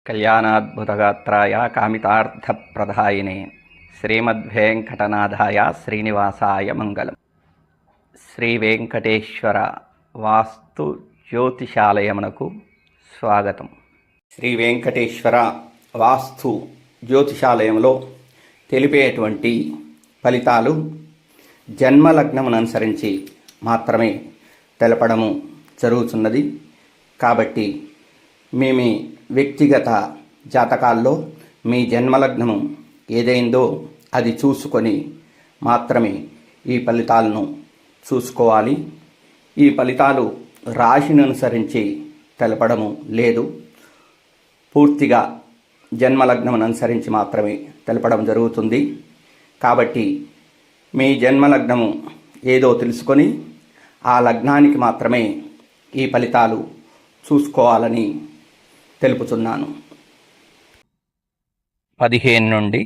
కళ్యాణాద్భుతగాత్రాయ కామితార్థప్రదాయినే శ్రీమద్వేంకటనాథాయ శ్రీనివాసాయ మంగళం. శ్రీ వెంకటేశ్వర వాస్తు జ్యోతిషాలయమునకు స్వాగతం. శ్రీ వెంకటేశ్వర వాస్తు జ్యోతిషాలయంలో తెలిపేటువంటి ఫలితాలు జన్మలగ్నమును అనుసరించి మాత్రమే తెలపడము జరుగుతున్నది. కాబట్టి మీ వ్యక్తిగత జాతకాల్లో మీ జన్మలగ్నము ఏదైందో అది చూసుకొని మాత్రమే ఈ ఫలితాలను చూసుకోవాలి. ఈ ఫలితాలు రాశిని అనుసరించి తెలపడము లేదు. పూర్తిగా జన్మలగ్నమును అనుసరించి మాత్రమే తెలపడం జరుగుతుంది. కాబట్టి మీ జన్మలగ్నము ఏదో తెలుసుకొని ఆ లగ్నానికి మాత్రమే ఈ ఫలితాలు చూసుకోవాలని తెలుపుతున్నాను. 15 నుండి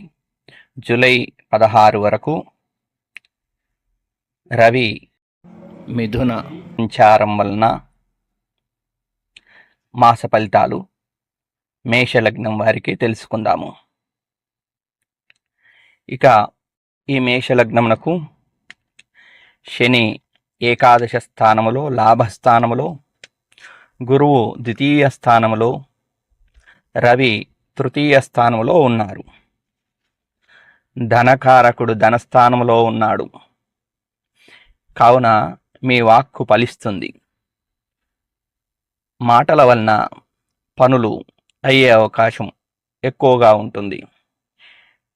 జూలై 16 వరకు రవి మిథున సంచారం వలన మాస ఫలితాలు మేషలగ్నం వారికి తెలుసుకుందాము. ఇక ఈ మేషలగ్నమునకు శని ఏకాదశ స్థానములో, లాభస్థానములో, గురువు ద్వితీయ స్థానములో, రవి తృతీయ స్థానంలో ఉన్నారు. ధనకారకుడు ధనస్థానంలో ఉన్నాడు. కావున మీ వాక్కు ఫలిస్తుంది. మాటల వలన పనులు అయ్యే అవకాశం ఎక్కువగా ఉంటుంది.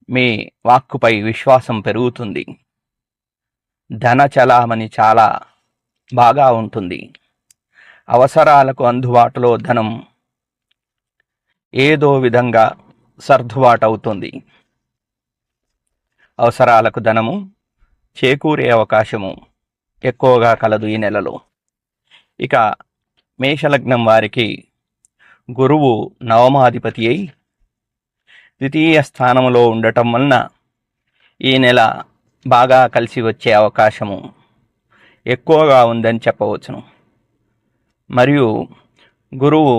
మీ వాక్కుపై విశ్వాసం పెరుగుతుంది. ధన చలామణి చాలా బాగా ఉంటుంది. అవసరాలకు అందుబాటులో ధనం ఏదో విధంగా సర్దుబాటు అవుతుంది. అవసరాలకు ధనము చేకూరే అవకాశము ఎక్కువగా కలదు ఈ నెలలో. ఇక మేషలగ్నం వారికి గురువు నవమాధిపతి అయి ద్వితీయ స్థానంలో ఉండటం వలన ఈ నెల బాగా కలిసి వచ్చే అవకాశము ఎక్కువగా ఉందని చెప్పవచ్చును. మరియు గురువు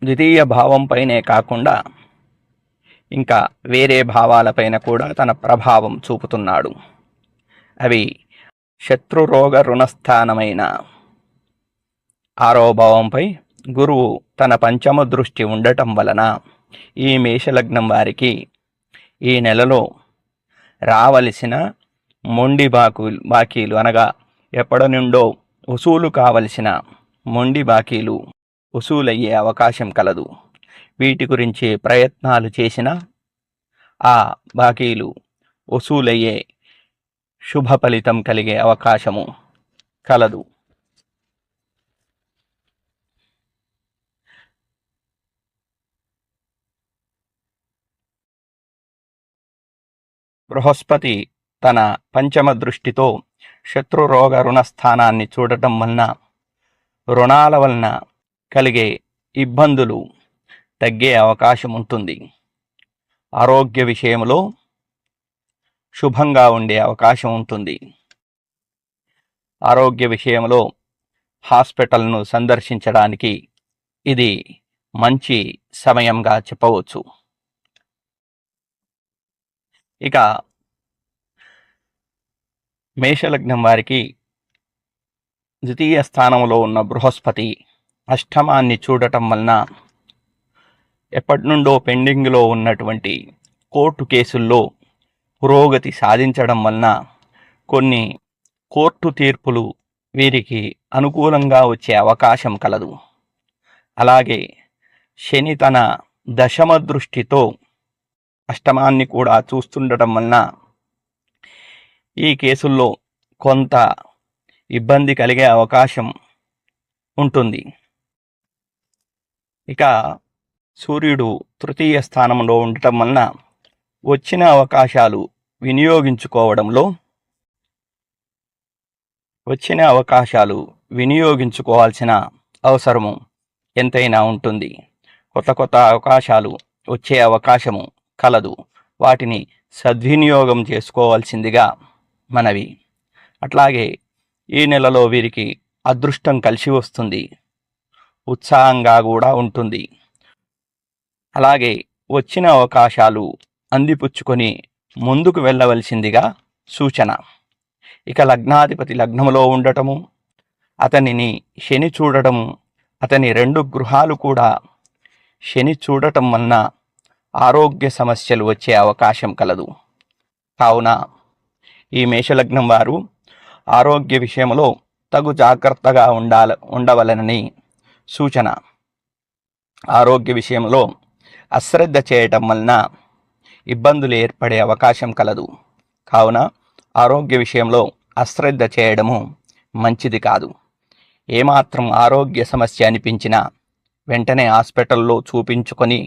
ద్వితీయ భావంపైనే కాకుండా ఇంకా వేరే భావాలపైన కూడా తన ప్రభావం చూపుతున్నాడు. అవి శత్రురోగ రుణస్థానమైన 6వ భావంపై గురువు తన పంచమ దృష్టి ఉండటం వలన ఈ మేషలగ్నం వారికి ఈ నెలలో రావలసిన మొండి బాకీలు అనగా ఎప్పటి నుండో వసూలు కావలసిన మొండి బాకీలు వసూలయ్యే అవకాశం కలదు. వీటి గురించి ప్రయత్నాలు చేసిన ఆ బాకీలు వసూలయ్యే శుభ ఫలితం కలిగే అవకాశము కలదు. బృహస్పతి తన పంచమ దృష్టితో శత్రురోగ రుణస్థానాన్ని చూడటం వలన రుణాల వలన కలిగే ఇబ్బందులు తగ్గే అవకాశం ఉంటుంది. ఆరోగ్య విషయంలో శుభంగా ఉండే అవకాశం ఉంటుంది. ఆరోగ్య విషయంలో హాస్పిటల్ను సందర్శించడానికి ఇది మంచి సమయంగా చెప్పవచ్చు. ఇక మేషలగ్నం వారికి ద్వితీయ స్థానంలో ఉన్న బృహస్పతి అష్టమాన్ని చూడటం వలన ఎప్పటి నుండో పెండింగ్లో ఉన్నటువంటి కోర్టు కేసుల్లో పురోగతి సాధించడం వలన కొన్ని కోర్టు తీర్పులు వీరికి అనుకూలంగా వచ్చే అవకాశం కలదు. అలాగే శని తన దశమ దృష్టితో అష్టమాన్ని కూడా చూస్తుండటం వలన ఈ కేసుల్లో కొంత ఇబ్బంది కలిగే అవకాశం ఉంటుంది. ఇక సూర్యుడు తృతీయ స్థానంలో ఉండటం వలన వచ్చిన అవకాశాలు వినియోగించుకోవాల్సిన అవసరము ఎంతైనా ఉంటుంది. కొత్త అవకాశాలు వచ్చే అవకాశము కలదు. వాటిని సద్వినియోగం చేసుకోవాల్సిందిగా మనవి. అట్లాగే ఈ నెలలో వీరికి అదృష్టం కలిసి వస్తుంది. ఉత్సాహంగా కూడా ఉంటుంది. అలాగే వచ్చిన అవకాశాలు అందిపుచ్చుకొని ముందుకు వెళ్ళవలసిందిగా సూచన. ఇక లగ్నాధిపతి లగ్నములో ఉండటము, అతనిని శని చూడటము, అతని 2 గృహాలు కూడా శని చూడటం వలన ఆరోగ్య సమస్యలు వచ్చే అవకాశం కలదు. కావున ఈ మేషలగ్నం వారు ఆరోగ్య విషయంలో తగు జాగ్రత్తగా ఉండవలనని సూచన. ఆరోగ్య విషయంలో అశ్రద్ధ చేయటం వలన ఇబ్బందులు ఏర్పడే అవకాశం కలదు. కావున ఆరోగ్య విషయంలో అశ్రద్ధ చేయడము మంచిది కాదు. ఏమాత్రం ఆరోగ్య సమస్య అనిపించినా వెంటనే హాస్పిటల్లో చూపించుకొని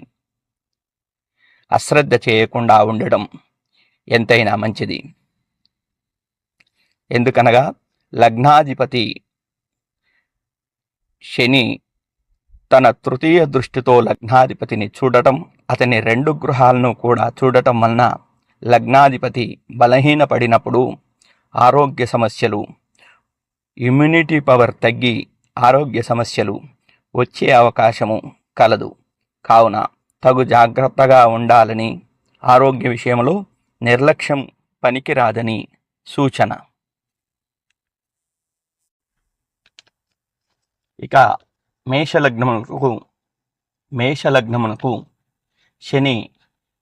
అశ్రద్ధ చేయకుండా ఉండడం ఎంతైనా మంచిది. ఎందుకనగా లగ్నాధిపతి శని తన తృతీయ దృష్టితో లగ్నాధిపతిని చూడటం, అతని 2 గృహాలను కూడా చూడటం వలన లగ్నాధిపతి బలహీనపడినప్పుడు ఆరోగ్య సమస్యలు, ఇమ్యూనిటీ పవర్ తగ్గి ఆరోగ్య సమస్యలు వచ్చే అవకాశము కలదు. కావున తగు జాగ్రత్తగా ఉండాలని, ఆరోగ్య విషయంలో నిర్లక్ష్యం పనికిరాదని సూచన. ఇక మేషలగ్నమునకు శని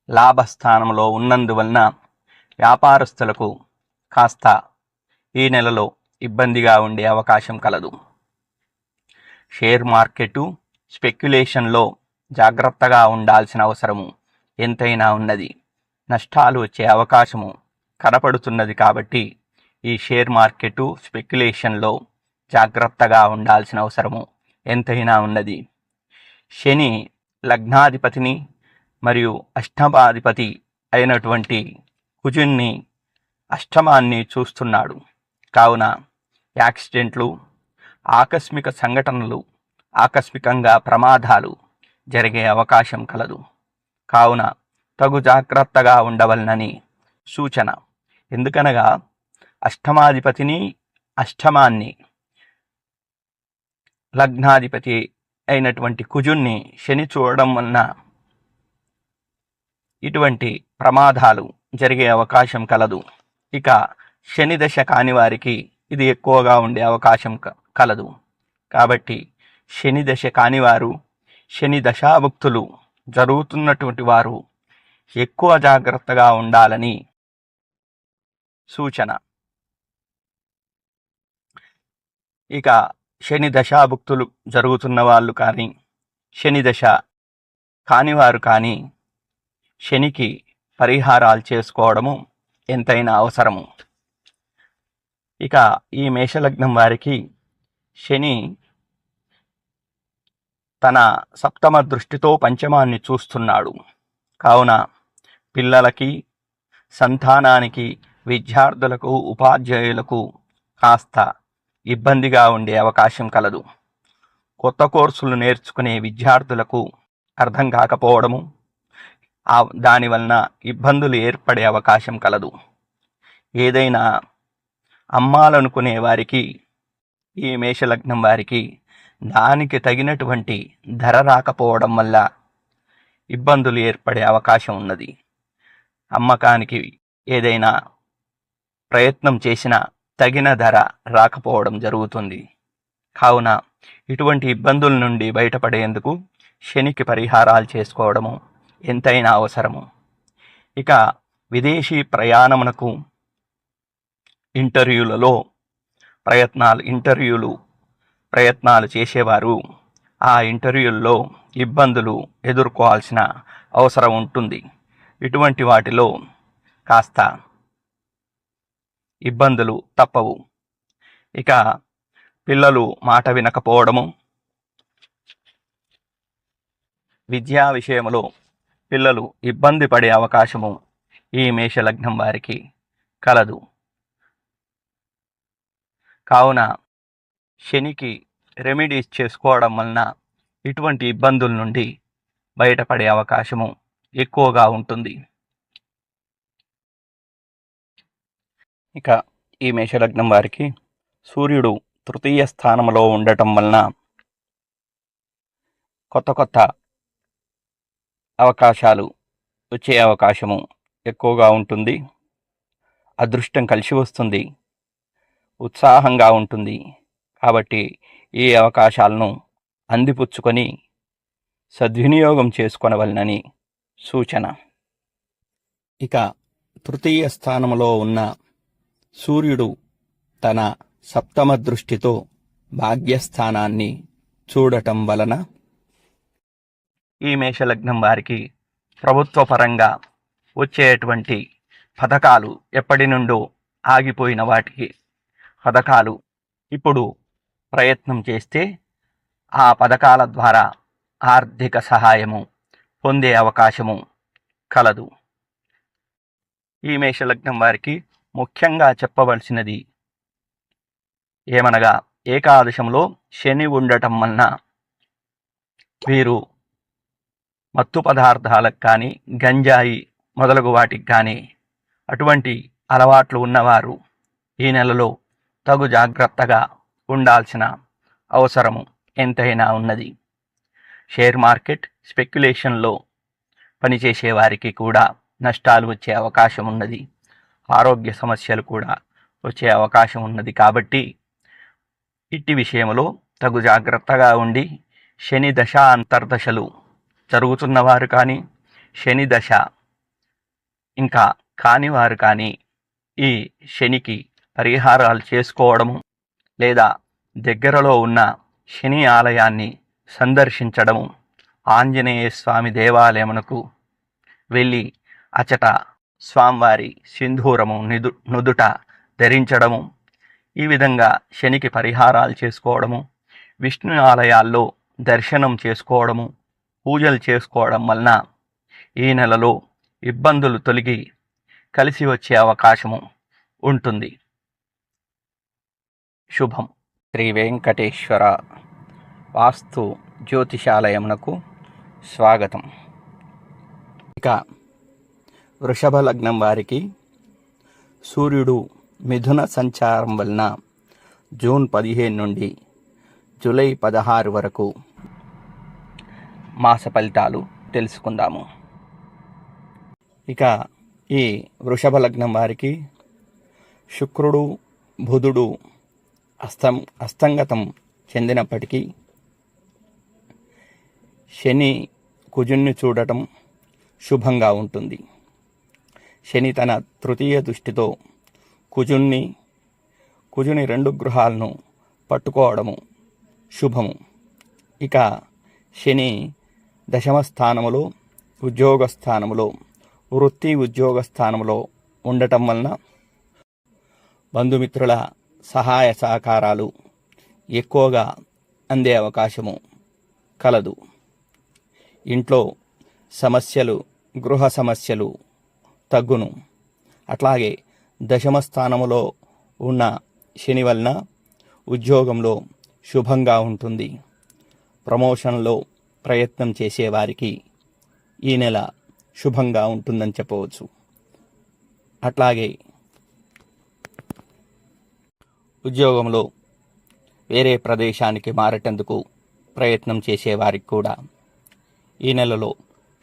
లాభస్థానంలో ఉన్నందువలన వ్యాపారస్తులకు కాస్త ఈ నెలలో ఇబ్బందిగా ఉండే అవకాశం కలదు. షేర్ మార్కెట్ స్పెక్యులేషన్లో జాగ్రత్తగా ఉండాల్సిన అవసరము ఎంతైనా ఉన్నది. నష్టాలు వచ్చే అవకాశము కనపడుతున్నది. కాబట్టి ఈ షేర్ మార్కెట్ స్పెక్యులేషన్లో జాగ్రత్తగా ఉండాల్సిన అవసరము ఎంతైనా ఉన్నది. శని లగ్నాధిపతిని మరియు అష్టమాధిపతి అయినటువంటి కుజున్ని అష్టమాన్ని చూస్తున్నాడు. కావున యాక్సిడెంట్లు, ఆకస్మిక సంఘటనలు, ఆకస్మికంగా ప్రమాదాలు జరిగే అవకాశం కలదు. కావున తగు జాగ్రత్తగా ఉండవలనని సూచన. ఎందుకనగా అష్టమాధిపతిని, అష్టమాన్ని, లగ్నాధిపతి అయినటువంటి కుజున్ని శని చూడడం వలన ఇటువంటి ప్రమాదాలు జరిగే అవకాశం కలదు. ఇక శని దశ కాని వారికి ఇది ఎక్కువగా ఉండే అవకాశం కలదు. కాబట్టి శని దశ కానివారు, శని దశాభుక్తులు జరుగుతున్నటువంటి వారు ఎక్కువ జాగ్రత్తగా ఉండాలని సూచన. ఇక శని దశాభుక్తులు జరుగుతున్న వాళ్ళు కానీ, శని దశ కానివారు కానీ శనికి పరిహారాలు చేసుకోవడము ఎంతైనా అవసరము. ఇక ఈ మేషలగ్నం వారికి శని తన సప్తమ దృష్టితో పంచమాన్ని చూస్తున్నాడు. కావున పిల్లలకి, సంతానానికి, విద్యార్థులకు, ఉపాధ్యాయులకు కాస్త ఇబ్బందిగా ఉండే అవకాశం కలదు. కొత్త కోర్సులు నేర్చుకునే విద్యార్థులకు అర్థం కాకపోవడము, దానివలన ఇబ్బందులు ఏర్పడే అవకాశం కలదు. ఏదైనా అమ్మాలనుకునే వారికి, ఈ మేషలగ్నం వారికి దానికి తగినటువంటి ధర రాకపోవడం వల్ల ఇబ్బందులు ఏర్పడే అవకాశం ఉన్నది. అమ్మకానికి ఏదైనా ప్రయత్నం చేసినా తగిన ధర రాకపోవడం జరుగుతుంది. కావున ఇటువంటి ఇబ్బందుల నుండి బయటపడేందుకు శనికి పరిహారాలు చేసుకోవడము ఎంతైనా అవసరము. ఇక విదేశీ ప్రయాణమునకు ప్రయత్నాలు చేసేవారు ఆ ఇంటర్వ్యూల్లో ఇబ్బందులు ఎదుర్కోవాల్సిన అవసరం ఉంటుంది. ఇటువంటి వాటిలో కాస్త ఇబ్బందులు తప్పవు. ఇక పిల్లలు మాట వినకపోవడము, విద్యా విషయంలో పిల్లలు ఇబ్బంది పడే అవకాశము ఈ మేషలగ్నం వారికి కలదు. కావున శనికి రెమెడీస్ చేసుకోవడం వలన ఇటువంటి ఇబ్బందుల నుండి బయటపడే అవకాశము ఎక్కువగా ఉంటుంది. ఇక ఈ మేషలగ్నం వారికి సూర్యుడు తృతీయ స్థానంలో ఉండటం వలన కొత్త అవకాశాలు వచ్చే అవకాశము ఎక్కువగా ఉంటుంది. అదృష్టం కలిసి వస్తుంది, ఉత్సాహంగా ఉంటుంది. కాబట్టి ఈ అవకాశాలను అందిపుచ్చుకొని సద్వినియోగం చేసుకొనవలనని సూచన. ఇక తృతీయ స్థానంలో ఉన్న సూర్యుడు తన సప్తమ దృష్టితో భాగ్యస్థానాన్ని చూడటం వలన ఈ మేషలగ్నం వారికి ప్రభుత్వ పరంగా వచ్చేటువంటి పథకాలు, ఎప్పటి నుండో ఆగిపోయిన వాటికి పథకాలు ఇప్పుడు ప్రయత్నం చేస్తే ఆ పథకాల ద్వారా ఆర్థిక సహాయము పొందే అవకాశము కలదు. ఈ మేషలగ్నం వారికి ముఖ్యంగా చెప్పవలసినది ఏమనగా, ఏకాదశంలో శని ఉండటం వలన వీరు మత్తు పదార్థాలకు కానీ, గంజాయి మొదలగు వాటికి కానీ అటువంటి అలవాట్లు ఉన్నవారు ఈ నెలలో తగు జాగ్రత్తగా ఉండాల్సిన అవసరము ఎంతైనా ఉన్నది. షేర్ మార్కెట్ స్పెక్యులేషన్లో పనిచేసే వారికి కూడా నష్టాలు వచ్చే అవకాశం ఉన్నది. ఆరోగ్య సమస్యలు కూడా వచ్చే అవకాశం ఉన్నది. కాబట్టి ఇట్టి విషయంలో తగు జాగ్రత్తగా ఉండి, శని దశ అంతర్దశలు జరుగుతున్నవారు కానీ, శని దశ ఇంకా కానివారు కానీ ఈ శనికి పరిహారాలు చేసుకోవడము, లేదా దగ్గరలో ఉన్న శని ఆలయాన్ని సందర్శించడము, ఆంజనేయ స్వామి దేవాలయమునకు వెళ్ళి అచట స్వామివారి సింధూరము నుదుట ధరించడము, ఈ విధంగా శనికి పరిహారాలు చేసుకోవడము, విష్ణు ఆలయాల్లో దర్శనం చేసుకోవడము, పూజలు చేసుకోవడం వలన ఈ నెలలో ఇబ్బందులు తొలగి కలిసి వచ్చే అవకాశము ఉంటుంది. శుభం. శ్రీ వెంకటేశ్వర వాస్తు జ్యోతిషాలయమునకు స్వాగతం. ఇక వృషభ లగ్నం వారికి సూర్యుడు మిథున సంచారం వలన జూన్ 15 నుండి జూలై 16 వరకు మాస ఫలితాలు తెలుసుకుందాము. ఇక ఈ వృషభ లగ్నం వారికి శుక్రుడు బుధుడు అస్తంగతం చెందినప్పటికీ శని కుజుణ్ణి చూడటం శుభంగా ఉంటుంది. శని తన తృతీయ దృష్టితో కుజుని 2 గృహాలను పట్టుకోవడము శుభము. ఇక శని దశమ స్థానములో, ఉద్యోగ స్థానములో, వృత్తి ఉద్యోగ స్థానంలో ఉండటం వలన బంధుమిత్రుల సహాయ సహకారాలు ఎక్కువగా అందే అవకాశము కలదు. ఇంట్లో సమస్యలు, గృహ సమస్యలు తగ్గును. అట్లాగే దశమ స్థానములో ఉన్న శని వలన ఉద్యోగంలో శుభంగా ఉంటుంది. ప్రమోషన్లో ప్రయత్నం చేసేవారికి ఈ నెల శుభంగా ఉంటుందని చెప్పవచ్చు. అట్లాగే ఉద్యోగంలో వేరే ప్రదేశానికి మారేటందుకు ప్రయత్నం చేసేవారికి కూడా ఈ నెలలో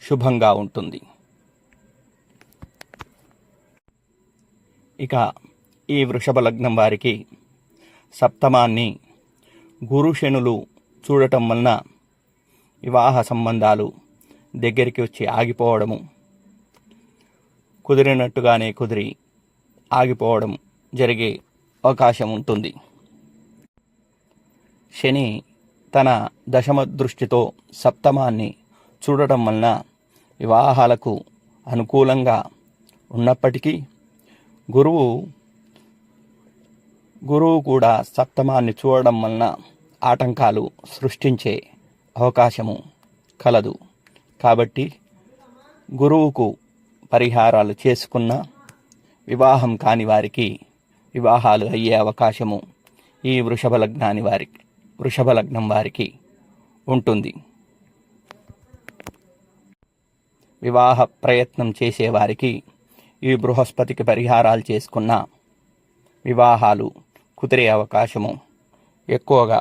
శుభంగా ఉంటుంది. ఇక ఈ వృషభ లగ్నం వారికి సప్తమాన్ని గురు శనులు చూడటం వలన వివాహ సంబంధాలు దగ్గరికి వచ్చి ఆగిపోవడము, కుదిరినట్టుగానే కుదిరి ఆగిపోవడం జరిగే అవకాశం ఉంటుంది. శని తన దశమ దృష్టితో సప్తమాన్ని చూడటం వలన వివాహాలకు అనుకూలంగా ఉన్నప్పటికీ గురువు కూడా సప్తమాన్ని చూడడం వలన ఆటంకాలు సృష్టించే అవకాశము కలదు. కాబట్టి గురువుకు పరిహారాలు చేసుకున్న వివాహం కాని వారికి వివాహాలు అయ్యే అవకాశము ఈ వృషభ లగ్నం వారికి ఉంటుంది. వివాహ ప్రయత్నం చేసేవారికి ఈ బృహస్పతికి పరిహారాలు చేసుకున్న వివాహాలు కుదిరే అవకాశము ఎక్కువగా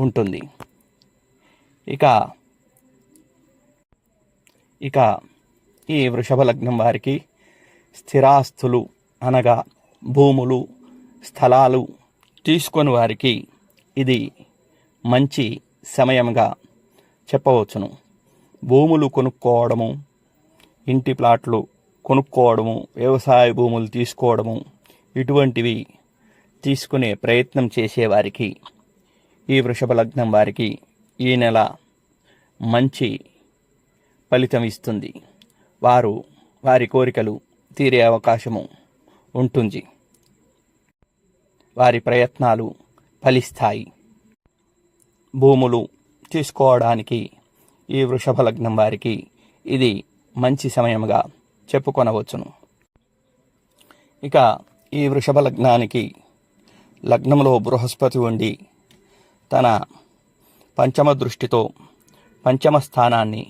ఉంటుంది. ఇక ఇక ఈ వృషభ లగ్నం వారికి స్థిరాస్తులు అనగా భూములు, స్థలాలు తీసుకొని వారికి ఇది మంచి సమయంగా చెప్పవచ్చును. భూములు కొనుక్కోవడము, ఇంటి ప్లాట్లు కొనుక్కోవడము, వ్యవసాయ భూములు తీసుకోవడము, ఇటువంటివి తీసుకునే ప్రయత్నం చేసేవారికి, ఈ వృషభ లగ్నం వారికి ఈ నెల మంచి ఫలితం ఇస్తుంది. వారు వారి కోరికలు తీరే అవకాశము ఉంటుంది. వారి ప్రయత్నాలు ఫలిస్తాయి. భూములు తీసుకోవడానికి ఈ వృషభ లగ్నం వారికి ఇది మంచి సమయముగా చెప్పుకొనవచ్చును. ఇక ఈ వృషభ లగ్నానికి లగ్నంలో బృహస్పతి ఉండి తన పంచమ దృష్టితో పంచమ స్థానాన్ని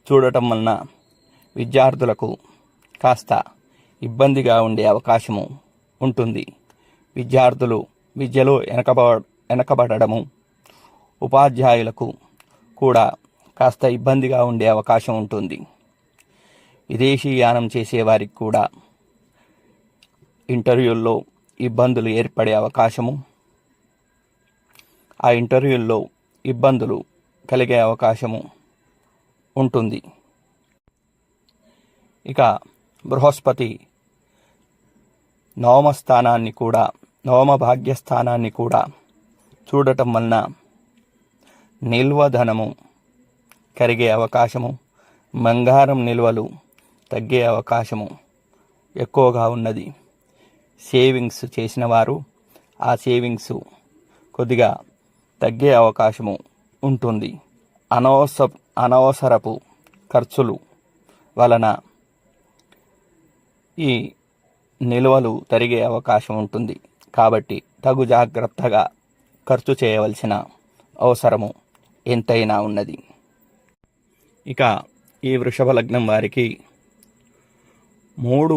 చూడటం వలన విద్యార్థులకు కాస్త ఇబ్బందిగా ఉండే అవకాశము ఉంటుంది. విద్యార్థులు విద్యలో వెనకబడము, ఉపాధ్యాయులకు కూడా కాస్త ఇబ్బందిగా ఉండే అవకాశం ఉంటుంది. విదేశీయానం చేసేవారికి కూడా ఇంటర్వ్యూల్లో ఇబ్బందులు ఏర్పడే అవకాశము, ఆ ఇంటర్వ్యూల్లో ఇబ్బందులు కలిగే అవకాశము ఉంటుంది. ఇక బృహస్పతి నవమ భాగ్యస్థానాన్ని కూడా చూడటం వలన నిల్వధనము కరిగే అవకాశము, బంగారం నిల్వలు తగ్గే అవకాశము ఎక్కువగా ఉన్నది. సేవింగ్స్ చేసిన వారు ఆ సేవింగ్స్ కొద్దిగా తగ్గే అవకాశము ఉంటుంది. అనవసరపు ఖర్చులు వలన ఈ నిల్వలు తరిగే అవకాశం ఉంటుంది. కాబట్టి తగు జాగ్రత్తగా ఖర్చు చేయవలసిన అవసరము ఎంతైనా ఉన్నది. ఇక ఈ వృషభ లగ్నం వారికి 3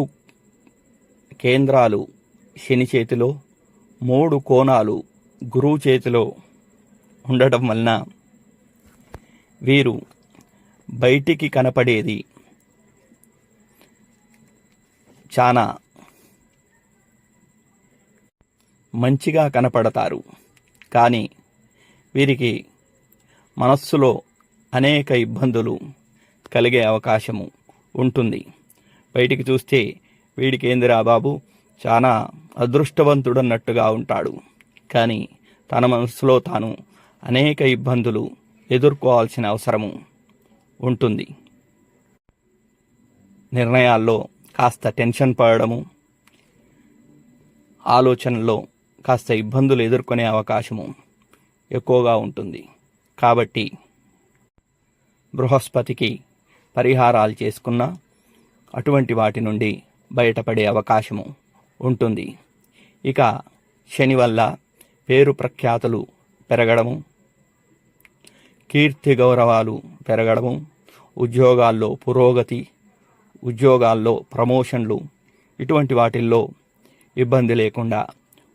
కేంద్రాలు శని చేతిలో, 3 కోణాలు గురువు చేతిలో ఉండటం వలన వీరు బయటికి కనపడేది చాలా మంచిగా కనపడతారు. కానీ వీరికి మనస్సులో అనేక ఇబ్బందులు కలిగే అవకాశము ఉంటుంది. బయటికి చూస్తే వీడికి ఏందిరా బాబు చాలా అదృష్టవంతుడన్నట్టుగా ఉంటాడు. కానీ తన మనసులో తాను అనేక ఇబ్బందులు ఎదుర్కోవాల్సిన అవసరము ఉంటుంది. నిర్ణయాల్లో కాస్త టెన్షన్ పడడము, ఆలోచనలో కాస్త ఇబ్బందులు ఎదుర్కొనే అవకాశము ఎక్కువగా ఉంటుంది. కాబట్టి బృహస్పతికి పరిహారాలు చేసుకున్న అటువంటి వాటి నుండి బయటపడే అవకాశము ఉంటుంది. ఇక శని వల్ల పేరు ప్రఖ్యాతులు పెరగడము, కీర్తి గౌరవాలు పెరగడము, ఉద్యోగాల్లో పురోగతి, ఉద్యోగాల్లో ప్రమోషన్లు, ఇటువంటి వాటిల్లో ఇబ్బంది లేకుండా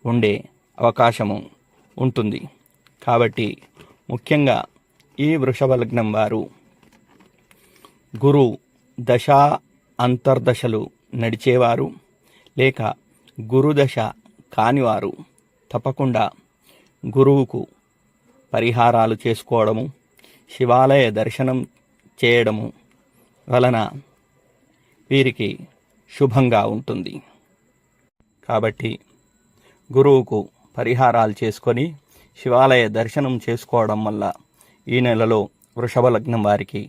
ఉండే అవకాశము ఉంటుంది. కాబట్టి ముఖ్యంగా ఈ వృషభ లగ్నం వారు గురు దశ అంతర్దశలు నడిచేవారు లేక గురుదశ కానివారు తప్పకుండా గురువుకు పరిహారాలు చేసుకోవడము, శివాలయ దర్శనం చేయడము వలన వీరికి శుభంగా ఉంటుంది. కాబట్టి గురువుకు పరిహారాలు చేసుకొని శివాలయ దర్శనం చేసుకోవడం వల్ల ఈ నెలలో వృషభ లగ్నం వారికి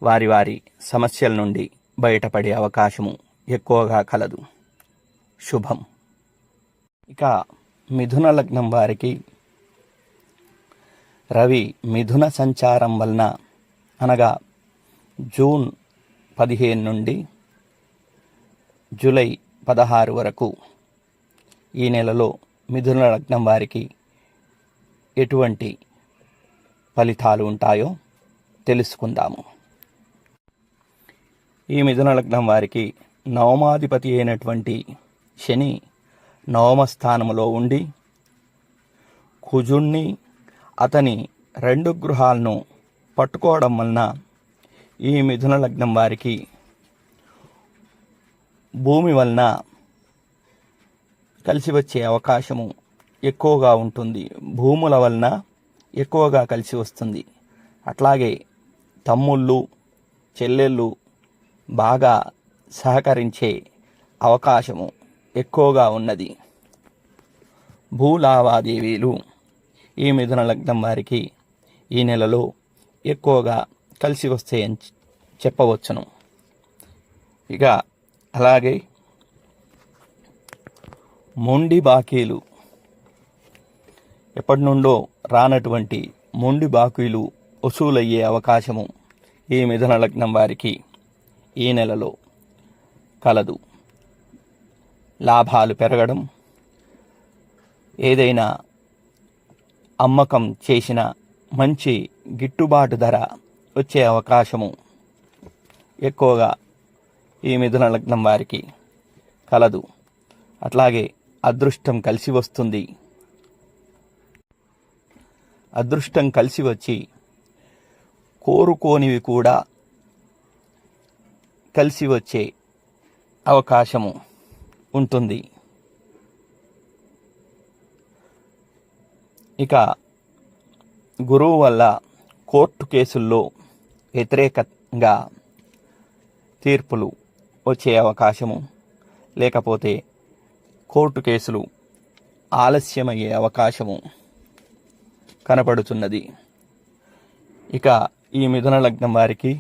వారి వారి సమస్యల నుండి బయటపడే అవకాశము ఎక్కువగా కలదు. శుభం. ఇక మిథున లగ్నం వారికి రవి మిథున సంచారం వలన అనగా జూన్ 15 నుండి జూలై 16 వరకు ఈ నెలలో మిథున లగ్నం వారికి ఎటువంటి ఫలితాలు ఉంటాయో తెలుసుకుందాము. ఈ మిథున లగ్నం వారికి నవమాధిపతి అయినటువంటి శని నవమ స్థానములో ఉండి కుజుణ్ణి అతని 2 గృహాలను పట్టుకోవడం వలన ఈ మిథున లగ్నం వారికి భూమి వలన కలిసి వచ్చే అవకాశము ఎక్కువగా ఉంటుంది. భూముల వలన ఎక్కువగా కలిసి వస్తుంది. అట్లాగే తమ్ముళ్ళు చెల్లెళ్ళు బాగా సహకరించే అవకాశము ఎక్కువగా ఉన్నది. భూ లావాదేవీలు ఈ మిథున లగ్నం వారికి ఈ నెలలో ఎక్కువగా కలిసి వస్తాయని చెప్పవచ్చును. ఇక అలాగే మొండి బాకీలు, ఎప్పటి నుండో రానటువంటి మొండి బాకీలు వసూలయ్యే అవకాశము ఈ మిథున లగ్నం వారికి ఈ నెలలో కలదు. లాభాలు పెరగడం, ఏదైనా అమ్మకం చేసిన మంచి గిట్టుబాటు ధర వచ్చే అవకాశము ఎక్కువగా ఈ మిథున లగ్నం వారికి కలదు. అట్లాగే అదృష్టం కలిసి వస్తుంది. అదృష్టం కలిసి వచ్చి కోరుకోనివి కూడా కలిసి వచ్చే అవకాశము ఉంటుంది. ఇక గురువు వల్ల కోర్టు కేసుల్లో వ్యతిరేకంగా తీర్పులు వచ్చే అవకాశము, లేకపోతే కోర్టు కేసులు ఆలస్యమయ్యే అవకాశము కనపడుతున్నది. ఇక ఈ మిథున లగ్నం వారికి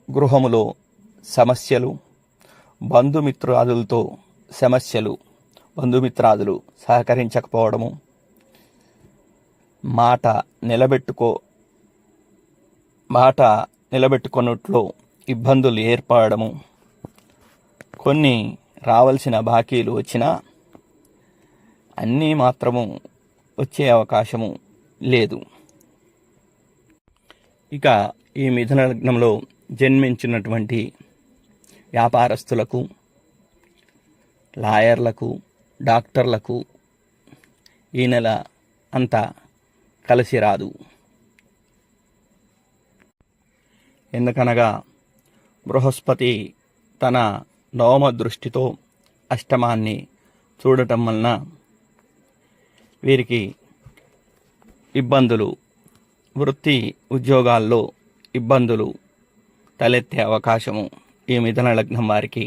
గృహములో సమస్యలు, బంధుమిత్రాదులతో సమస్యలు, బంధుమిత్రాదులు సహకరించకపోవడము, మాట నిలబెట్టుకున్నట్లు ఇబ్బందులు ఏర్పడము, కొన్ని రావాల్సిన బాకీలు వచ్చినా అన్నీ మాత్రము వచ్చే అవకాశము లేదు. ఇక ఈ మిథున లగ్నంలో జన్మించినటువంటి వ్యాపారస్తులకు, లాయర్లకు, డాక్టర్లకు ఈ నెల అంతా కలిసి రాదు. ఎందుకనగా బృహస్పతి తన నవమ దృష్టితో అష్టమాన్ని చూడటం వలన వీరికి ఇబ్బందులు, వృత్తి ఉద్యోగాల్లో ఇబ్బందులు తలెత్తే అవకాశము ఈ మిథున లగ్నం వారికి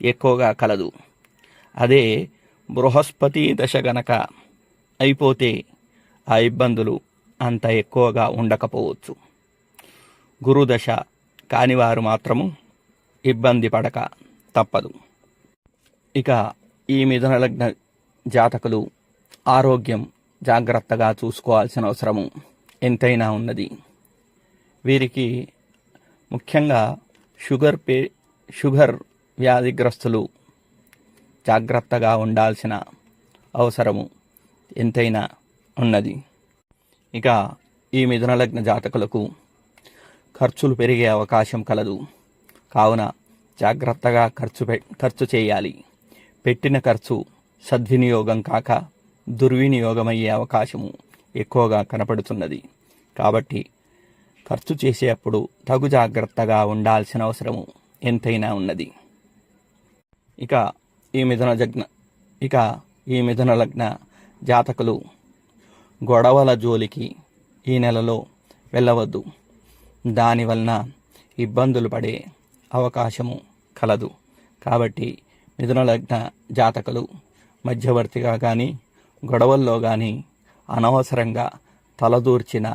ఎక్కువగా కలదు. అదే బృహస్పతి దశ గనక అయిపోతే ఆ ఇబ్బందులు అంత ఎక్కువగా ఉండకపోవచ్చు. గురుదశ కానివారు మాత్రము ఇబ్బంది పడక తప్పదు. ఇక ఈ మిథున లగ్న జాతకులు ఆరోగ్యం జాగ్రత్తగా చూసుకోవాల్సిన అవసరము ఎంతైనా ఉన్నది. వీరికి ముఖ్యంగా షుగర్ వ్యాధిగ్రస్తులు జాగ్రత్తగా ఉండాల్సిన అవసరము ఎంతైనా ఉన్నది. ఇక ఈ మిథున లగ్న జాతకులకు ఖర్చులు పెరిగే అవకాశం కలదు. కావున జాగ్రత్తగా ఖర్చు చేయాలి. పెట్టిన ఖర్చు సద్వినియోగం కాక దుర్వినియోగమయ్యే అవకాశము ఎక్కువగా కనపడుతున్నది. కాబట్టి ఖర్చు చేసేటప్పుడు తగు జాగ్రత్తగా ఉండాల్సిన అవసరము ఎంతైనా ఉన్నది. ఇక ఈ మిథున లగ్న జాతకులు గొడవల జోలికి ఈ నెలలో వెళ్ళవద్దు. దానివలన ఇబ్బందులు పడే అవకాశము కలదు. కాబట్టి మిథున లగ్న జాతకులు మధ్యవర్తిగా కానీ గొడవల్లో కానీ అనవసరంగా తలదూర్చిన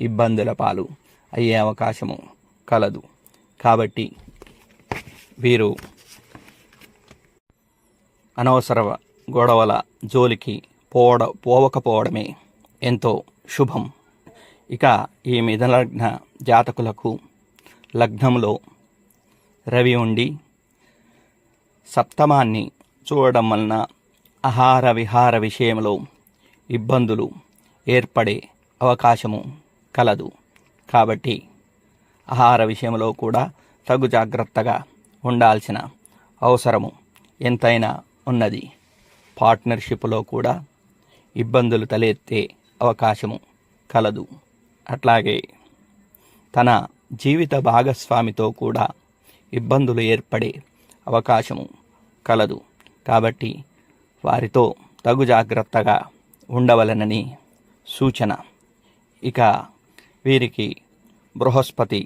ఇబ్బందుల పాలు అయ్యే అవకాశము కలదు. కాబట్టి వీరు అనవసర గొడవల జోలికి పోవకపోవడమే ఎంతో శుభం. ఇక ఈ మిథున లగ్న జాతకులకు లగ్నంలో రవి ఉండి సప్తమాన్ని చూడడం వలన ఆహార విహార విషయంలో ఇబ్బందులు ఏర్పడే అవకాశము కలదు. కాబట్టి ఆహార విషయంలో కూడా తగు జాగ్రత్తగా ఉండాల్సిన అవసరము ఎంతైనా ఉన్నది. పార్ట్నర్షిప్లో కూడా ఇబ్బందులు తలెత్తే అవకాశము కలదు. అట్లాగే తన జీవిత భాగస్వామితో కూడా ఇబ్బందులు ఏర్పడే అవకాశము కలదు. కాబట్టి వారితో తగు జాగ్రత్తగా ఉండవలనని సూచన. ఇక వీరికి బృహస్పతి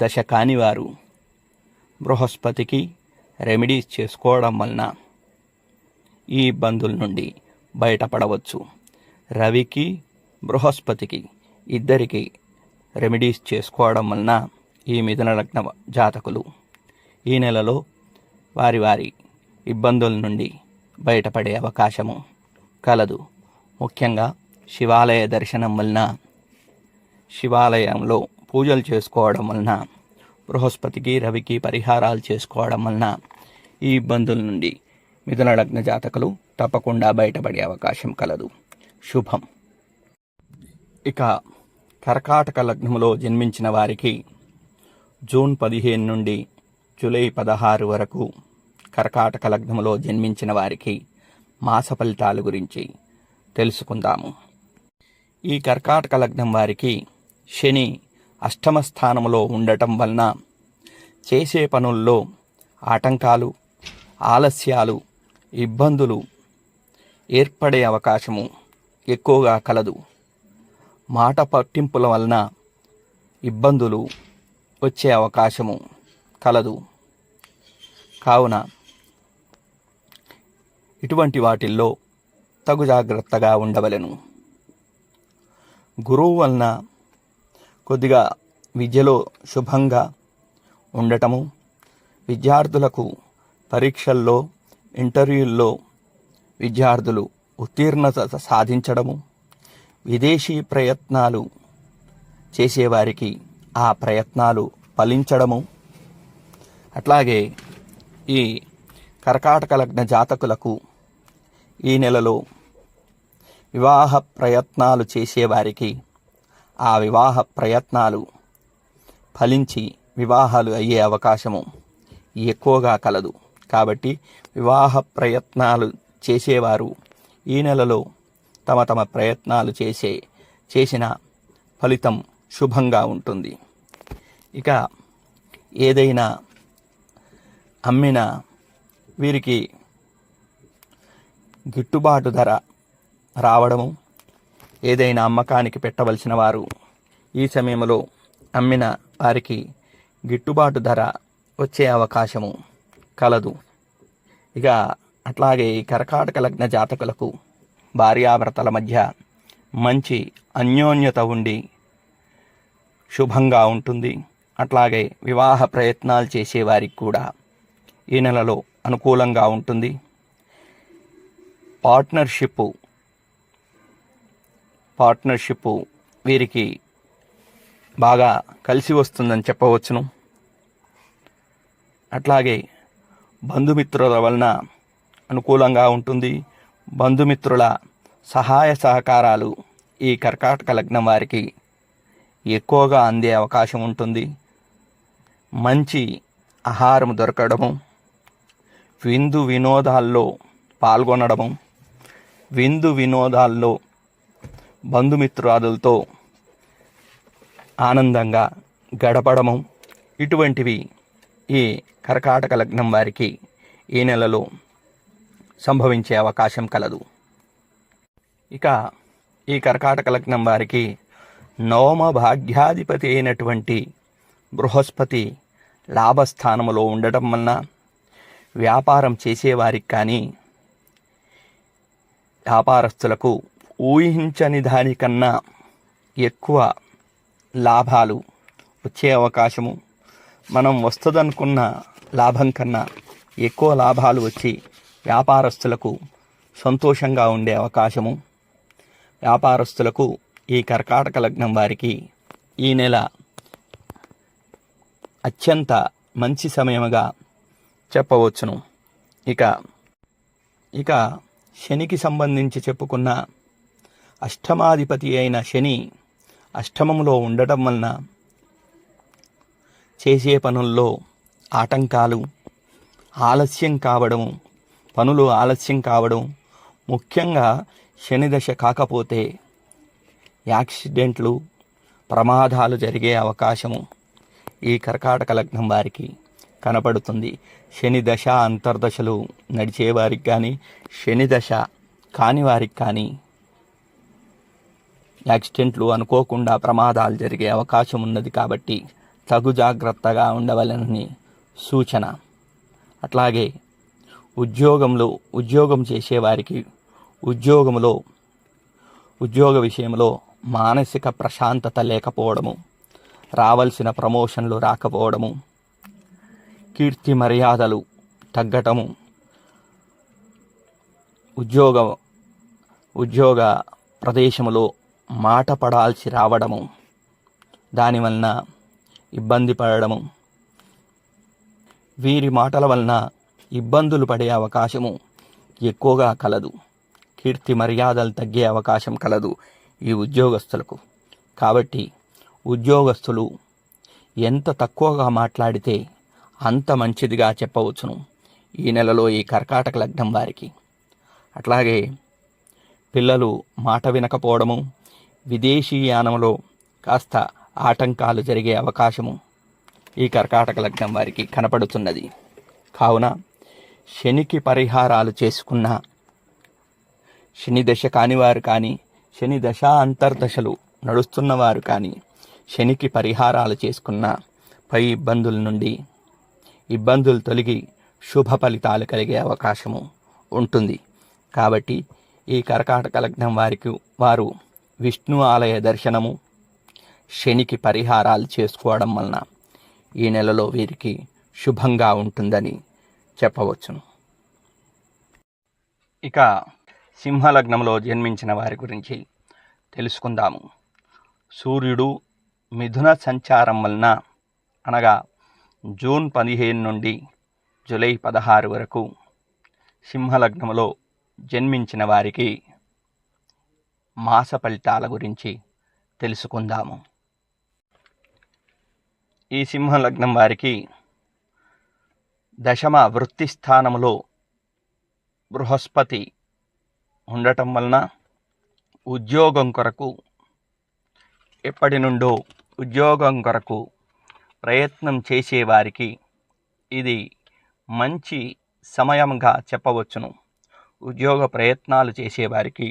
దశ కానివారు బృహస్పతికి రెమెడీస్ చేసుకోవడం వలన ఈ ఇబ్బందుల నుండి బయటపడవచ్చు. రవికి బృహస్పతికి ఇద్దరికి రెమెడీస్ చేసుకోవడం వలన ఈ మిథున లగ్న జాతకులు ఈ నెలలో వారి వారి ఇబ్బందుల నుండి బయటపడే అవకాశము కలదు. ముఖ్యంగా శివాలయ దర్శనం వలన, శివాలయంలో పూజలు చేసుకోవడం వలన, బృహస్పతికి రవికి పరిహారాలు చేసుకోవడం వలన ఈ ఇబ్బందుల నుండి మిథున లగ్న జాతకులు తప్పకుండా బయటపడే అవకాశం కలదు. శుభం. ఇక కర్కాటక లగ్నములో జన్మించిన వారికి జూన్ 15 నుండి జూలై 16 వరకు కర్కాటక లగ్నములో జన్మించిన వారికి మాస ఫలితాల గురించి తెలుసుకుందాము. ఈ కర్కాటక లగ్నం వారికి శని అష్టమ స్థానములో ఉండటం వలన చేసే పనుల్లో ఆటంకాలు, ఆలస్యాలు, ఇబ్బందులు ఏర్పడే అవకాశము ఎక్కువగా కలదు. మాట పట్టింపుల వలన ఇబ్బందులు వచ్చే అవకాశము కలదు. కావున ఇటువంటి వాటిల్లో తగు జాగ్రత్తగా ఉండవలెను. గురువు వలన కొద్దిగా విద్యలో శుభంగా ఉండటము, విద్యార్థులకు పరీక్షల్లో, ఇంటర్వ్యూల్లో విద్యార్థులు ఉత్తీర్ణత సాధించడము, విదేశీ ప్రయత్నాలు చేసేవారికి ఆ ప్రయత్నాలు ఫలించడము, అట్లాగే ఈ కర్కాటక లగ్న జాతకులకు ఈ నెలలో వివాహ ప్రయత్నాలు చేసేవారికి ఆ వివాహ ప్రయత్నాలు ఫలించి వివాహాలు అయ్యే అవకాశము ఎక్కువగా కలదు. కాబట్టి వివాహ ప్రయత్నాలు చేసేవారు ఈ నెలలో తమ తమ ప్రయత్నాలు చేసిన ఫలితం శుభంగా ఉంటుంది. ఇక ఏదైనా అమ్మిన వీరికి గిట్టుబాటు ధర రావడము, ఏదైనా అమ్మకానికి పెట్టవలసిన వారు ఈ సమయంలో అమ్మిన వారికి గిట్టుబాటు ధర వచ్చే అవకాశము కలదు. ఇక అట్లాగే ఈ కర్కాటక లగ్న జాతకులకు భార్యాభర్తల మధ్య మంచి అన్యోన్యత ఉండి శుభంగా ఉంటుంది. అట్లాగే వివాహ ప్రయత్నాలు చేసేవారికి కూడా ఈ నెలలో అనుకూలంగా ఉంటుంది. పార్ట్నర్షిప్ వీరికి బాగా కలిసి వస్తుందని చెప్పవచ్చును. అట్లాగే బంధుమిత్రుల వలన అనుకూలంగా ఉంటుంది. బంధుమిత్రుల సహాయ సహకారాలు ఈ కర్కాటక లగ్నం వారికి ఎక్కువగా అందే అవకాశం ఉంటుంది. మంచి ఆహారం దొరకడము, విందు వినోదాల్లో పాల్గొనడము, విందు వినోదాల్లో బంధుమిత్రాదులతో ఆనందంగా గడపడము, ఇటువంటివి ఈ కర్కాటక లగ్నం వారికి ఈ నెలలో సంభవించే అవకాశం కలదు. ఇక ఈ కర్కాటక లగ్నం వారికి నవమ భాగ్యాధిపతి అయినటువంటి బృహస్పతి లాభస్థానములో ఉండటం వలన వ్యాపారం చేసేవారికి కానీ వ్యాపారస్తులకు ఊహించని దానికన్నా ఎక్కువ లాభాలు వచ్చే అవకాశము, మనం వస్తుందనుకున్న లాభం కన్నా ఎక్కువ లాభాలు వచ్చి వ్యాపారస్తులకు సంతోషంగా ఉండే అవకాశము, వ్యాపారస్తులకు ఈ కర్కాటక లగ్నం వారికి ఈ నెల అత్యంత మంచి సమయముగా చెప్పవచ్చును. ఇక శనికి సంబంధించి చెప్పుకున్న అష్టమాధిపతి అయిన శని అష్టమములో ఉండటం వలన చేసే పనుల్లో ఆటంకాలు, ఆలస్యం కావడం, పనులు ఆలస్యం కావడం, ముఖ్యంగా శని దశ కాకపోతే యాక్సిడెంట్లు, ప్రమాదాలు జరిగే అవకాశము ఈ కర్కాటక లగ్నం వారికి కనపడుతుంది. శని దశ అంతర్దశలు నడిచే వారికి కానీ, శని దశ కాని వారికి కానీ యాక్సిడెంట్లు, అనుకోకుండా ప్రమాదాలు జరిగే అవకాశం ఉన్నది. కాబట్టి తగు జాగ్రత్తగా ఉండవలనని సూచన. అట్లాగే ఉద్యోగం చేసేవారికి ఉద్యోగ విషయంలో మానసిక ప్రశాంతత లేకపోవడము, రావాల్సిన ప్రమోషన్లు రాకపోవడము, కీర్తి మర్యాదలు తగ్గటము, ఉద్యోగ ప్రదేశంలో మాట పడాల్సి రావడము, దానివలన ఇబ్బంది పడడము, వీరి మాటల వలన ఇబ్బందులు పడే అవకాశము ఎక్కువగా కలదు. కీర్తి మర్యాదలు తగ్గే అవకాశం కలదు ఈ ఉద్యోగస్తులకు. కాబట్టి ఉద్యోగస్తులు ఎంత తక్కువగా మాట్లాడితే అంత మంచిదిగా చెప్పవచ్చును ఈ నెలలో ఈ కర్కాటక లగ్నం వారికి. అట్లాగే పిల్లలు మాట వినకపోవడము, విదేశీయానంలో కాస్త ఆటంకాలు జరిగే అవకాశము ఈ కర్కాటక లగ్నం వారికి కనపడుతున్నది. కావున శనికి పరిహారాలు చేసుకున్న, శని దశ కానివారు కానీ, శని దశ అంతర్దశలు నడుస్తున్నవారు కానీ శనికి పరిహారాలు చేసుకున్న పై ఇబ్బందుల నుండి ఇబ్బందులు తొలగి శుభ ఫలితాలు కలిగే అవకాశము ఉంటుంది. కాబట్టి ఈ కర్కాటక లగ్నం వారు విష్ణు ఆలయ దర్శనము, శనికి పరిహారాలు చేసుకోవడం వలన ఈ నెలలో వీరికి శుభంగా ఉంటుందని చెప్పవచ్చును. ఇక సింహలగ్నంలో జన్మించిన వారి గురించి తెలుసుకుందాము. సూర్యుడు మిథున సంచారం వలన, అనగా జూన్ 15 నుండి జూలై 16 వరకు సింహలగ్నంలో జన్మించిన వారికి మాస ఫలితాల గురించి తెలుసుకుందాము. ఈ సింహలగ్నం వారికి దశమ వృత్తి స్థానంలో బృహస్పతి ఉండటం వలన ఉద్యోగం కొరకు, ఎప్పటి నుండో ఉద్యోగం కొరకు ప్రయత్నం చేసేవారికి ఇది మంచి సమయంగా చెప్పవచ్చును. ఉద్యోగ ప్రయత్నాలు చేసేవారికి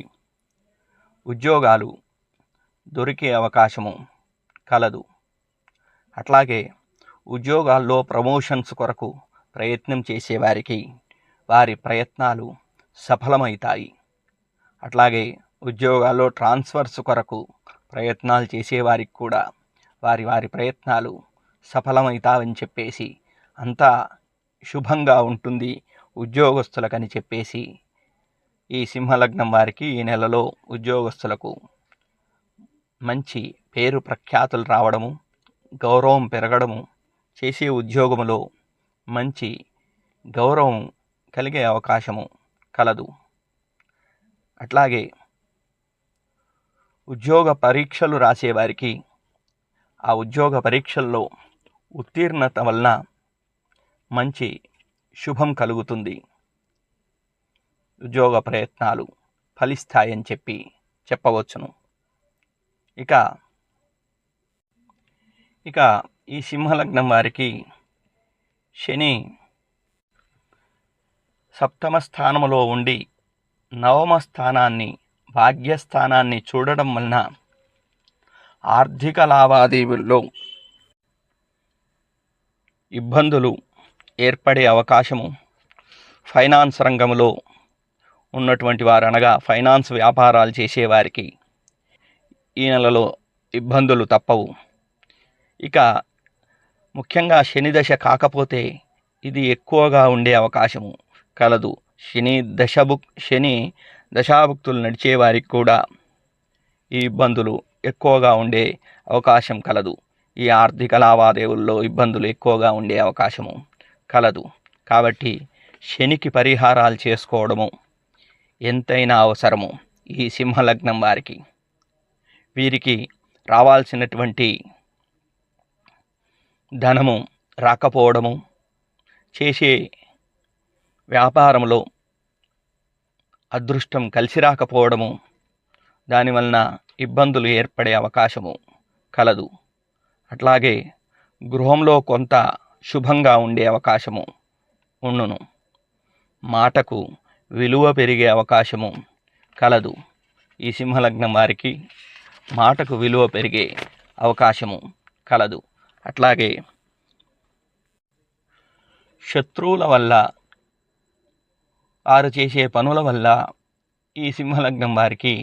ఉద్యోగాలు దొరికే అవకాశము కలదు. అట్లాగే ఉద్యోగాల్లో ప్రమోషన్స్ కొరకు ప్రయత్నం చేసేవారికి వారి ప్రయత్నాలు సఫలమవుతాయి. అట్లాగే ఉద్యోగాల్లో ట్రాన్స్ఫర్స్ కొరకు ప్రయత్నాలు చేసేవారికి కూడా వారి ప్రయత్నాలు సఫలమవుతావని చెప్పేసి, అంతా శుభంగా ఉంటుంది ఉద్యోగస్తులకని చెప్పేసి ఈ సింహలగ్నం వారికి ఈ నెలలో ఉద్యోగస్తులకు మంచి పేరు ప్రఖ్యాతులు రావడము, గౌరవం పెరగడము, చేసే ఉద్యోగములో మంచి గౌరవం కలిగే అవకాశము కలదు. అట్లాగే ఉద్యోగ పరీక్షలు రాసేవారికి ఆ ఉద్యోగ పరీక్షల్లో ఉత్తీర్ణత వలన మంచి శుభం కలుగుతుంది. ఉద్యోగ ప్రయత్నాలు ఫలిస్తాయని చెప్పవచ్చును. ఇక ఈ సింహలగ్నం వారికి శని సప్తమ స్థానంలో ఉండి నవమ స్థానాన్ని, భాగ్యస్థానాన్ని చూడడం వలన ఆర్థిక లావాదేవీల్లో ఇబ్బందులు ఏర్పడే అవకాశము, ఫైనాన్స్ రంగంలో ఉన్నటువంటి వారు, అనగా ఫైనాన్స్ వ్యాపారాలు చేసేవారికి ఈ నెలలో ఇబ్బందులు తప్పవు. ఇక ముఖ్యంగా శని దశ కాకపోతే ఇది ఎక్కువగా ఉండే అవకాశము కలదు. శని దశాభుక్తులు నడిచే వారికి కూడా ఈ ఇబ్బందులు ఎక్కువగా ఉండే అవకాశం కలదు. ఈ ఆర్థిక లావాదేవీల్లో ఇబ్బందులు ఎక్కువగా ఉండే అవకాశము కలదు. కాబట్టి శనికి పరిహారాలు చేసుకోవడము ఎంతైనా అవసరము ఈ సింహలగ్నం వారికి. వీరికి రావాల్సినటువంటి ధనము రాకపోవడము, చేసే వ్యాపారంలో అదృష్టం కలిసి రాకపోవడము, దానివలన ఇబ్బందులు ఏర్పడే అవకాశము కలదు. అట్లాగే గృహంలో కొంత శుభంగా ఉండే అవకాశము ఉండును. మాటకు విలువ పెరిగే అవకాశము కలదు. ఈ సింహలగ్నం వారికి మాటకు విలువ పెరిగే అవకాశము కలదు. అట్లాగే శత్రువుల వల్ల, వారు చేసే పనుల వల్ల ఈ సింహలగ్నం వారికి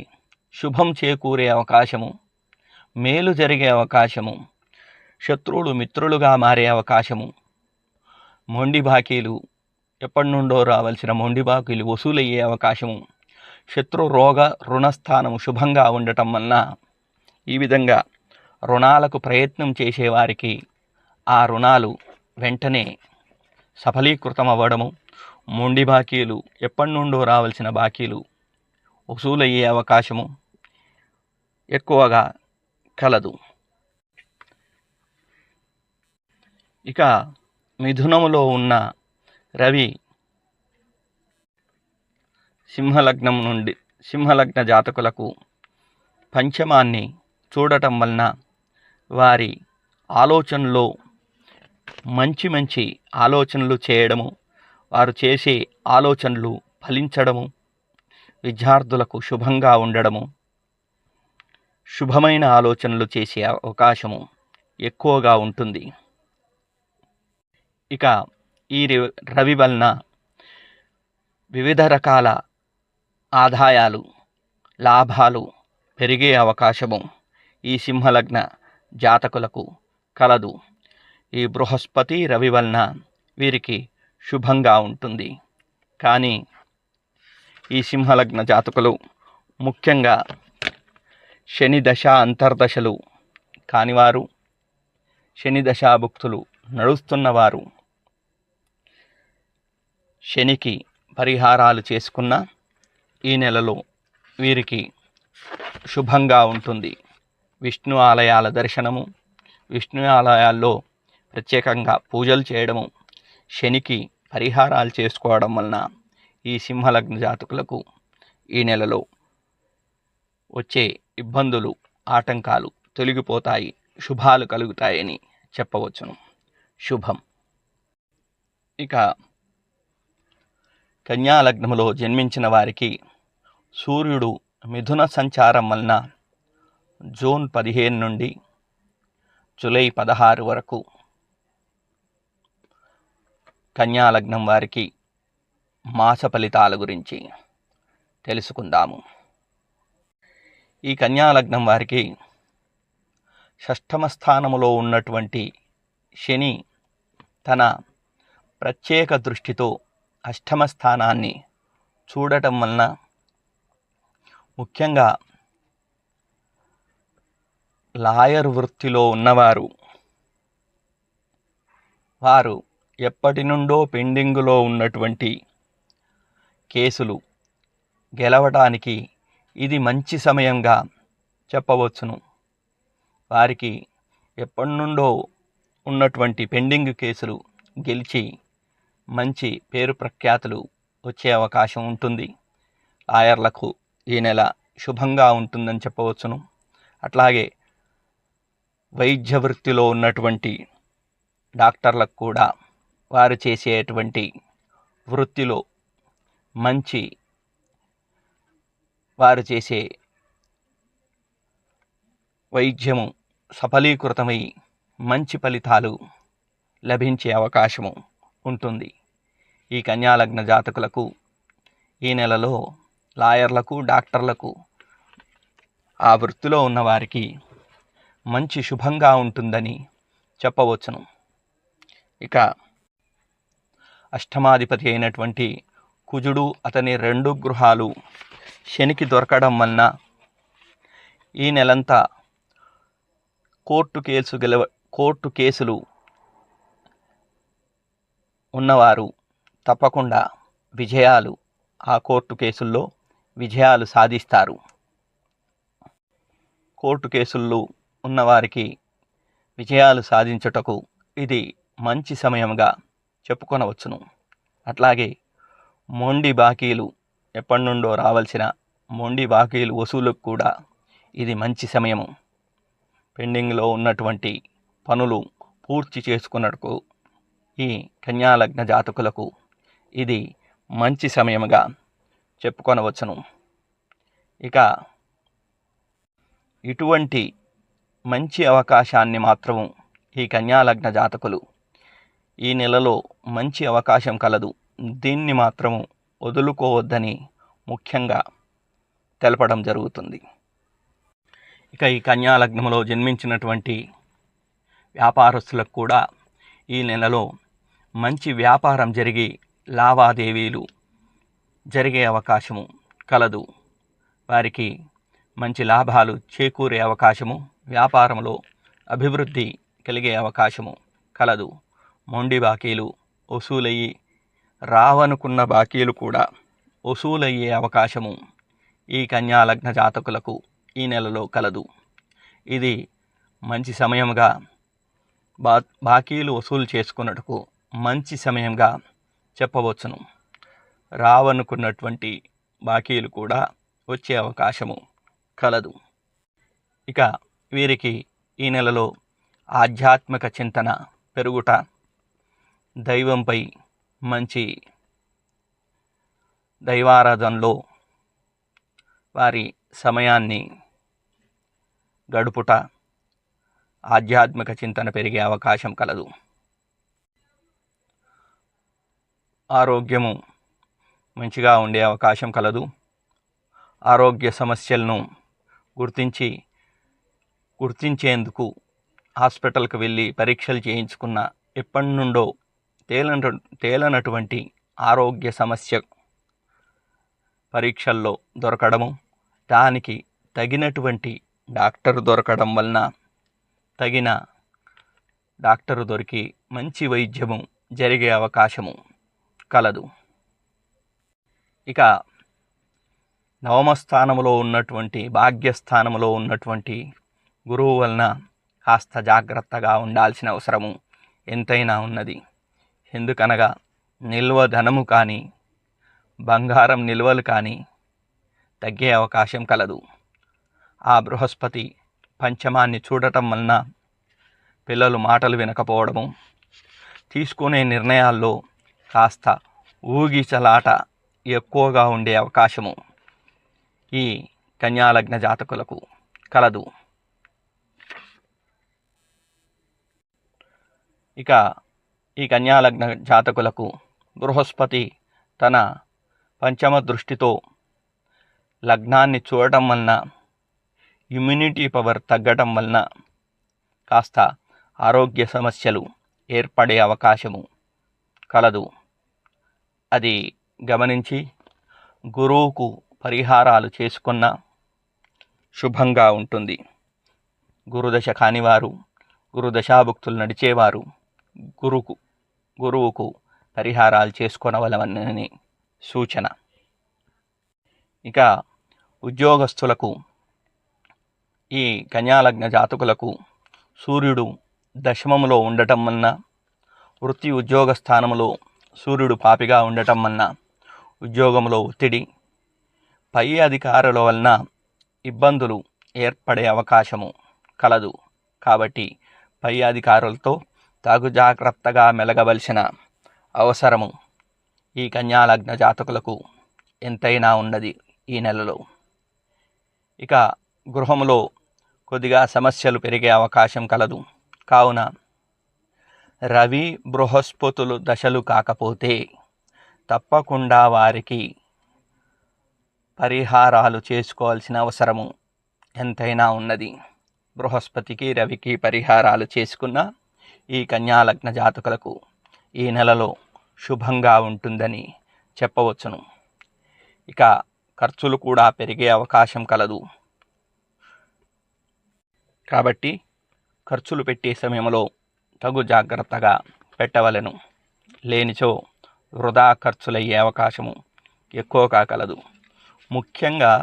శుభం చేకూరే అవకాశము, మేలు జరిగే అవకాశము, శత్రువులు మిత్రులుగా మారే అవకాశము, మొండి బాకీలు, ఎప్పటి నుండో రావాల్సిన మొండి బాకీలు వసూలయ్యే అవకాశము, శత్రు రోగ రుణస్థానము శుభంగా ఉండటం వలన ఈ విధంగా రుణాలకు ప్రయత్నం చేసేవారికి ఆ రుణాలు వెంటనే సఫలీకృతం అవ్వడము, మొండి బాకీలు, ఎప్పటి నుండో రావాల్సిన బాకీలు వసూలయ్యే అవకాశము ఎక్కువగా కలదు. ఇక మిథునములో ఉన్న రవి సింహలగ్న జాతకులకు పంచమాన్ని చూడటం వలన వారి ఆలోచనలో మంచి ఆలోచనలు చేయడము, వారు చేసే ఆలోచనలు ఫలించడము, విద్యార్థులకు శుభంగా ఉండడము, శుభమైన ఆలోచనలు చేసే అవకాశము ఎక్కువగా ఉంటుంది. ఇక ఈ రవి వలన వివిధ రకాల ఆదాయాలు, లాభాలు పెరిగే అవకాశము ఈ సింహలగ్న జాతకులకు కలదు. ఈ బృహస్పతి రవి వలన వీరికి శుభంగా ఉంటుంది. కానీ ఈ సింహలగ్న జాతకులు ముఖ్యంగా శని దశ అంతర్దశలు కానివారు, శని దశాభుక్తులు నడుస్తున్నవారు శనికి పరిహారాలు చేసుకున్న ఈ నెలలో వీరికి శుభంగా ఉంటుంది. విష్ణు ఆలయాల దర్శనము, విష్ణు ఆలయాల్లో ప్రత్యేకంగా పూజలు చేయడము, శనికి పరిహారాలు చేసుకోవడం వలన ఈ సింహలగ్న జాతకులకు ఈ నెలలో వచ్చే ఇబ్బందులు, ఆటంకాలు తొలగిపోతాయి, శుభాలు కలుగుతాయని చెప్పవచ్చును. శుభం. ఇక కన్యాలగ్నములో జన్మించిన వారికి సూర్యుడు మిథున సంచారం వలన జూన్ 15 నుండి జూలై 16 వరకు కన్యాలగ్నం వారికి మాస ఫలితాల గురించి తెలుసుకుందాము. ఈ కన్యాలగ్నం వారికి షష్ఠమ స్థానములో ఉన్నటువంటి శని తన ప్రత్యేక దృష్టితో అష్టమ స్థానాన్ని చూడటం వలన ముఖ్యంగా లాయర్ వృత్తిలో ఉన్నవారు, వారు ఎప్పటి నుండో పెండింగులో ఉన్నటువంటి కేసులు గెలవడానికి ఇది మంచి సమయంగా చెప్పవచ్చును. వారికి ఎప్పటి నుండో ఉన్నటువంటి పెండింగ్ కేసులు గెలిచి మంచి పేరు ప్రఖ్యాతులు వచ్చే అవకాశం ఉంటుంది. లాయర్లకు ఈ నెల శుభంగా ఉంటుందని చెప్పవచ్చును. అట్లాగే వైద్య వృత్తిలో ఉన్నటువంటి డాక్టర్లకు కూడా వారు చేసేటువంటి వృత్తిలో వారు చేసే వైద్యము సఫలీకృతమై మంచి ఫలితాలు లభించే అవకాశము ఉంటుంది. ఈ కన్యాలగ్న జాతకులకు ఈ నెలలో లాయర్లకు, డాక్టర్లకు, ఆ వృత్తిలో ఉన్నవారికి మంచి శుభంగా ఉంటుందని చెప్పవచ్చును. ఇక అష్టమాధిపతి అయినటువంటి కుజుడు, అతని 2 గృహాలు శనికి దొరకడం వలన ఈ నెలంతా కోర్టు కేసులు ఉన్నవారు తప్పకుండా ఆ కోర్టు కేసుల్లో విజయాలు సాధిస్తారు. కోర్టు కేసుల్లో ఉన్నవారికి విజయాలు సాధించుటకు ఇది మంచి సమయంగా చెప్పుకొనవచ్చును. అట్లాగే మొండి బాకీలు, ఎప్పటి నుండో రావాల్సిన మొండి బాకీలు వసూలుకు కూడా ఇది మంచి సమయము. పెండింగ్లో ఉన్నటువంటి పనులు పూర్తి చేసుకున్నట్టుకు ఈ కన్యాలగ్న జాతకులకు ఇది మంచి సమయముగా చెప్పుకొనవచ్చును. ఇక ఇటువంటి మంచి అవకాశాన్ని మాత్రము ఈ కన్యాలగ్న జాతకులు ఈ నెలలో మంచి అవకాశం కలదు, దీన్ని మాత్రము వదులుకోవద్దని ముఖ్యంగా తెలపడం జరుగుతుంది. ఇక ఈ కన్యాలగ్నంలో జన్మించినటువంటి వ్యాపారస్తులకు కూడా ఈ నెలలో మంచి వ్యాపారం జరిగి లావాదేవీలు జరిగే అవకాశము కలదు. వారికి మంచి లాభాలు చేకూరే అవకాశము, వ్యాపారంలో అభివృద్ధి కలిగే అవకాశము కలదు. మొండి బాకీలు వసూలయ్యి రావనుకున్న బాకీలు కూడా వసూలయ్యే అవకాశము ఈ కన్యాలగ్న జాతకులకు ఈ నెలలో కలదు. ఇది మంచి సమయంగా బాకీలు వసూలు చేసుకున్నట్టుకు మంచి సమయంగా చెప్పవచ్చును. రావనుకున్నటువంటి బాకీలు కూడా వచ్చే అవకాశము కలదు. ఇక వీరికి ఈ నెలలో ఆధ్యాత్మిక చింతన పెరుగుట, దైవంపై మంచి దైవారాధనలో వారి సమయాన్ని గడుపుట, ఆధ్యాత్మిక చింతన పెరిగే అవకాశం కలదు. ఆరోగ్యము మంచిగా ఉండే అవకాశం కలదు. ఆరోగ్య సమస్యలను గుర్తించేందుకు హాస్పిటల్కి వెళ్ళి పరీక్షలు చేయించుకున్న ఎప్పటి నుండో తేలనటువంటి ఆరోగ్య సమస్య పరీక్షల్లో దొరకడము, దానికి తగినటువంటి డాక్టర్ దొరకడం వలన తగిన డాక్టరు దొరికి మంచి వైద్యము జరిగే అవకాశము కలదు. ఇక నవమస్థానములో ఉన్నటువంటి భాగ్యస్థానములో ఉన్నటువంటి గురువు వలన కాస్త జాగ్రత్తగా ఉండాల్సిన అవసరము ఎంతైనా ఉన్నది. ఎందుకనగా నిల్వ ధనము కానీ బంగారం నిల్వలు కానీ తగ్గే అవకాశం కలదు. ఆ బృహస్పతి పంచమాన్ని చూడటం వలన పిల్లలు మాటలు వినకపోవడము, తీసుకునే నిర్ణయాల్లో కాస్త ఊగిసలాట ఎక్కువగా ఉండే అవకాశము ఈ కన్యాలగ్న జాతకులకు కలదు. ఇక ఈ కన్యాలగ్న జాతకులకు బృహస్పతి తన పంచమ దృష్టితో లగ్నాన్ని చూడటం వలన ఇమ్యూనిటీ పవర్ తగ్గటం వలన కాస్త ఆరోగ్య సమస్యలు ఏర్పడే అవకాశము కలదు. అది గమనించి గురువుకు పరిహారాలు చేసుకున్న శుభంగా ఉంటుంది. గురుదశ కానివారు, గురుదశాభుక్తులు నడిచేవారు గురువుకు పరిహారాలు చేసుకొనవలెనని సూచన. ఇక ఉద్యోగస్తులకు ఈ కన్యాలగ్న జాతకులకు సూర్యుడు దశమములో ఉండటం వలన, వృత్తి ఉద్యోగ స్థానములో సూర్యుడు పాపిగా ఉండటం వలన ఉద్యోగంలో ఒత్తిడి, పై అధికారుల వలన ఇబ్బందులు ఏర్పడే అవకాశము కలదు. కాబట్టి పై అధికారులతో తగు జాగ్రత్తగా మెలగవలసిన అవసరము ఈ కన్యాలగ్న జాతకులకు ఎంతైనా ఉన్నది ఈ నెలలో. ఇక గృహంలో కొద్దిగా సమస్యలు పెరిగే అవకాశం కలదు. కావున రవి బృహస్పతులు దశలు కాకపోతే తప్పకుండా వారికి పరిహారాలు చేసుకోవాల్సిన అవసరము ఎంతైనా ఉన్నది. బృహస్పతికి రవికి పరిహారాలు చేసుకున్న ఈ కన్యాలగ్న జాతకులకు ఈ నెలలో శుభంగా ఉంటుందని చెప్పవచ్చును. ఇక ఖర్చులు కూడా పెరిగే అవకాశం కలదు. కాబట్టి ఖర్చులు పెట్టే సమయంలో తగు జాగ్రత్తగా పెట్టవలెను. లేనిచో వృధా ఖర్చులయ్యే అవకాశము ఎక్కువగా కలదు. ముఖ్యంగా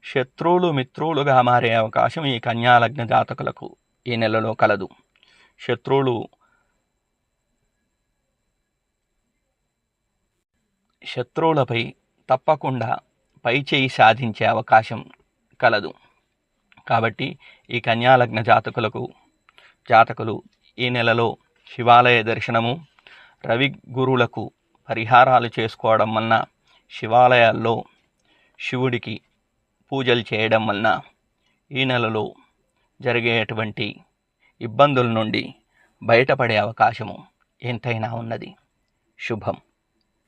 శత్రువులు మిత్రులుగా మారే అవకాశం ఈ కన్యాలగ్న జాతకులకు ఈ నెలలో కలదు. శత్రువులపై తప్పకుండా పైచేయి సాధించే అవకాశం కలదు. కాబట్టి ఈ కన్యాలగ్న జాతకులు ఈ నెలలో శివాలయ దర్శనము, రవి గురువులకు పరిహారాలు చేసుకోవడం వలన, శివాలయాల్లో శివుడికి పూజలు చేయడం వలన ఈ నెలలో జరిగేటువంటి ఇబ్బందుల నుండి బయటపడే అవకాశము ఎంతైనా ఉన్నది. శుభం.